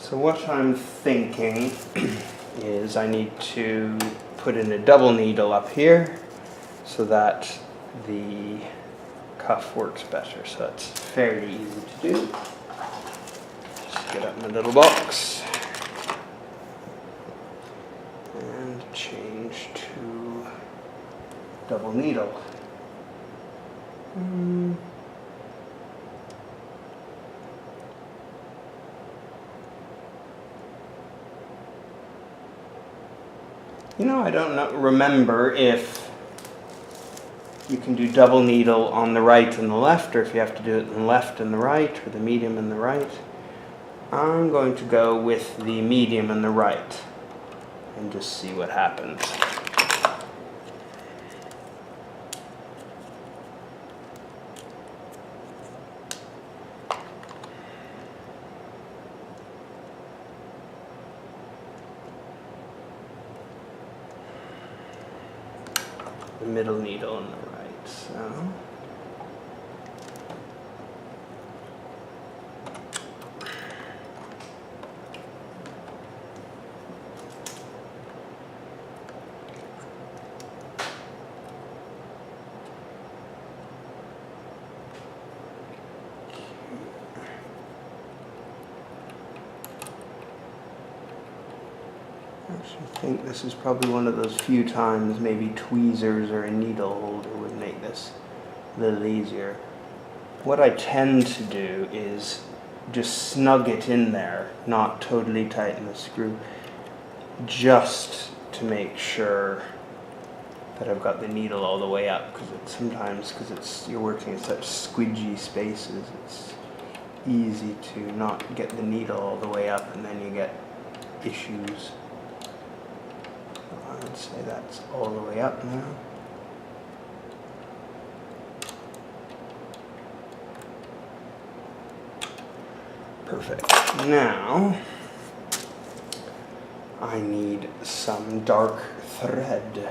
So what I'm thinking is I need to put in a double needle up here so that the cuff works better. So that's fairly easy to do. Just get out my little box and change to double needle. You know, I don't remember if you can do double needle on the right and the left, or if you have to do it in the left and the right, or the medium and the right. I'm going to go with the medium and the right and just see what happens. The middle needle on the right, so I think this is probably one of those few times maybe tweezers or a needle holder would make this a little easier. What I tend to do is just snug it in there, not totally tighten the screw, just to make sure that I've got the needle all the way up, because sometimes you're working in such squidgy spaces, it's easy to not get the needle all the way up and then you get issues. I would say that's all the way up now. Perfect. Now, I need some dark thread.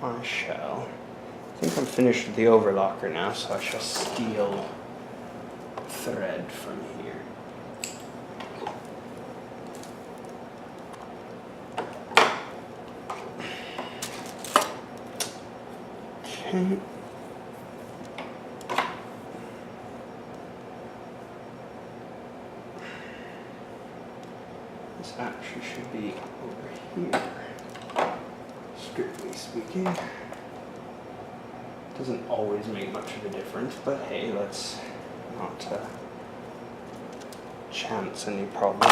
I think I'm finished with the overlocker now, so I shall steal thread from here. Okay. This actually should be over here, strictly speaking. Doesn't always make much of a difference, but hey, let's not chance any problems.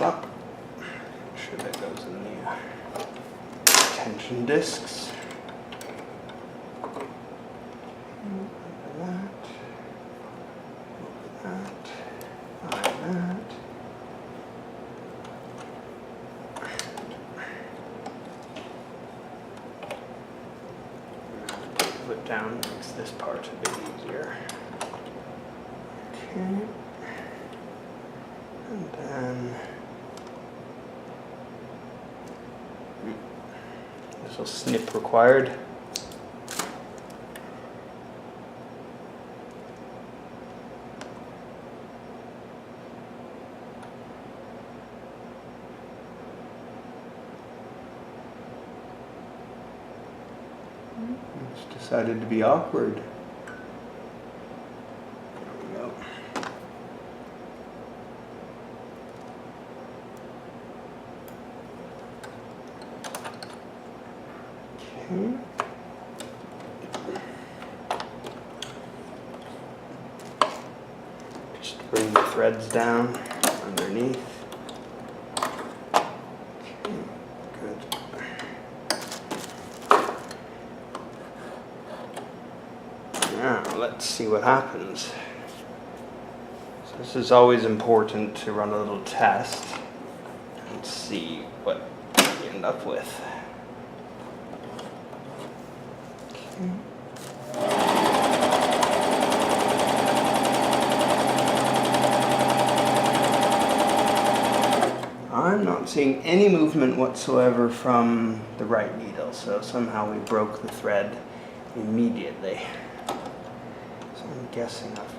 Up. Make sure that goes in the tension discs. Put down makes this part a bit easier. Okay. And then this will snip required. It's decided to be awkward. There we go. Okay. Just bring the threads down underneath. Now, let's see what happens. So this is always important to run a little test and see what you end up with. Okay. I'm not seeing any movement whatsoever from the right needle, so somehow we broke the thread immediately. So I'm guessing I've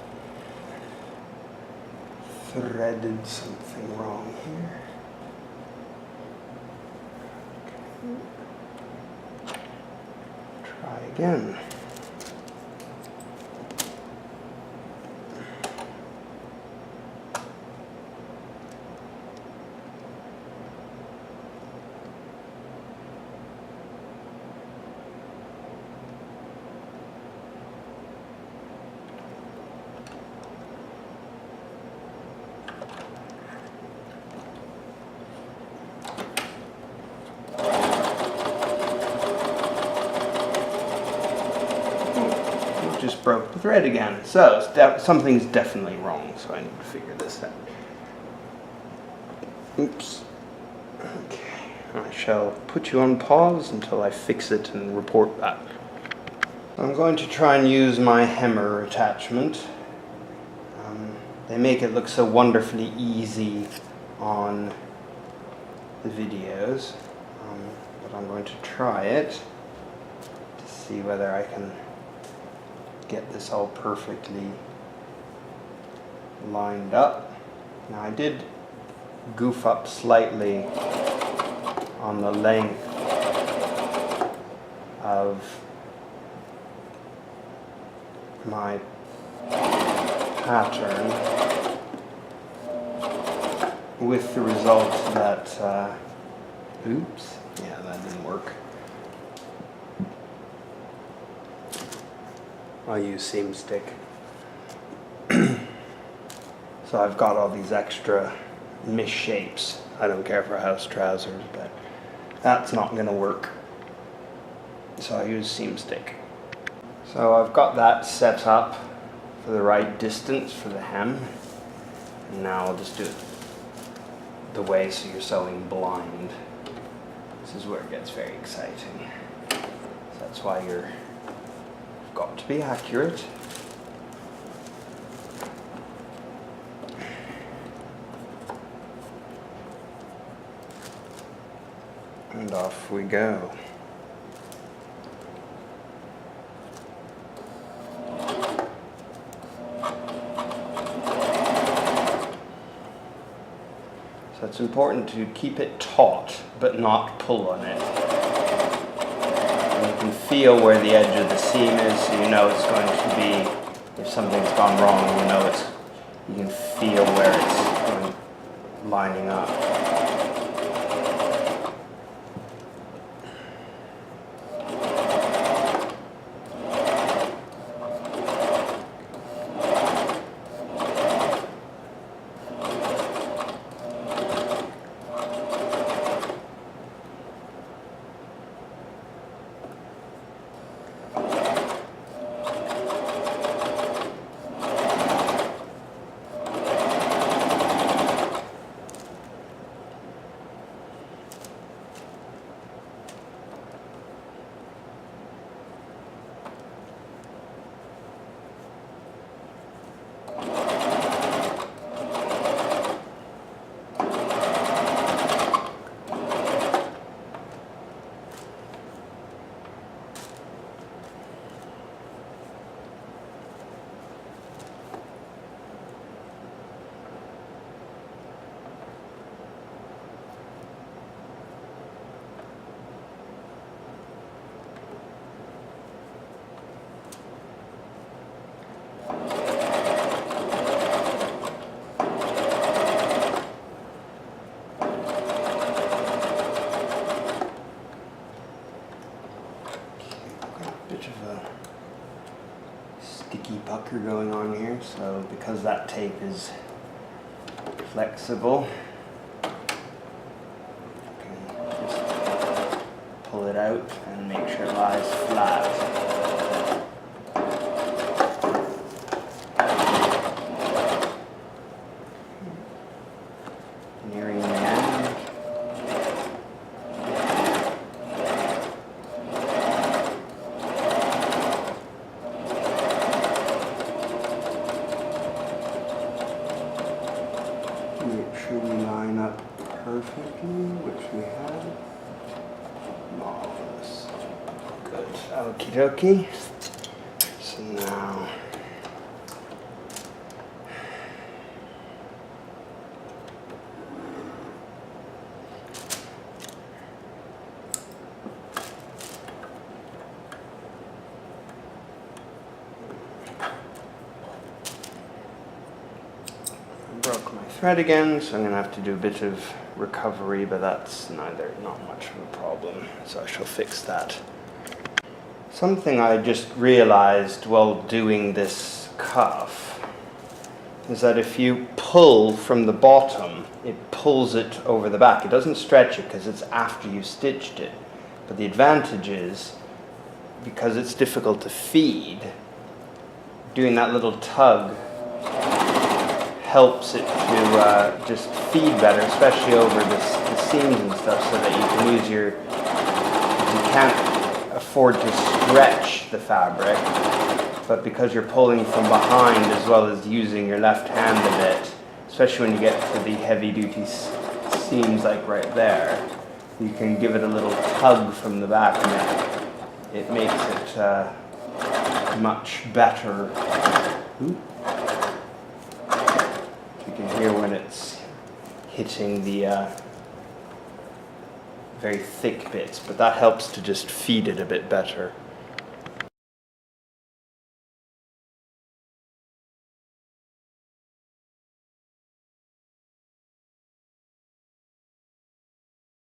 threaded something wrong here. Okay. Try again. Just broke the thread again. So something's definitely wrong, so I need to figure this out. Oops. Okay, I shall put you on pause until I fix it and report back. I'm going to try and use my hammer attachment. They make it look so wonderfully easy on the videos, but I'm going to try it to see whether I can get this all perfectly lined up. Now I did goof up slightly on the length of my pattern, with the result that oops, yeah, that didn't work. I'll use seam stick. So I've got all these extra misshapes. I don't care for house trousers, but that's not going to work. So I use seam stick. So I've got that set up for the right distance for the hem. And now I'll just do it the way so you're sewing blind. This is where it gets very exciting. So that's why you've got to be accurate. And off we go. So it's important to keep it taut, but not pull on it. And you can feel where the edge of the seam is, so you know it's going to be, if something's gone wrong, you know you can feel where it's lining up. Sticky pucker going on here, so because that tape is flexible, you can just pull it out and make sure it lies flat. Nearing the end. Make sure we line up perfectly, which we have. Marvelous. Good. Okie dokie. So now broke my thread again, so I'm going to have to do a bit of recovery, but that's not much of a problem, so I shall fix that. Something I just realized while doing this cuff is that if you pull from the bottom, it pulls it over the back. It doesn't stretch it because it's after you've stitched it, but the advantage is, because it's difficult to feed, doing that little tug helps it to just feed better, especially over the seams and stuff, so that you can use your, you can't afford to stretch the fabric, but because you're pulling from behind as well as using your left hand a bit, especially when you get to the heavy duty seams like right there, you can give it a little tug from the back and it makes it much better. Ooh. You can hear when it's hitting the very thick bits, but that helps to just feed it a bit better.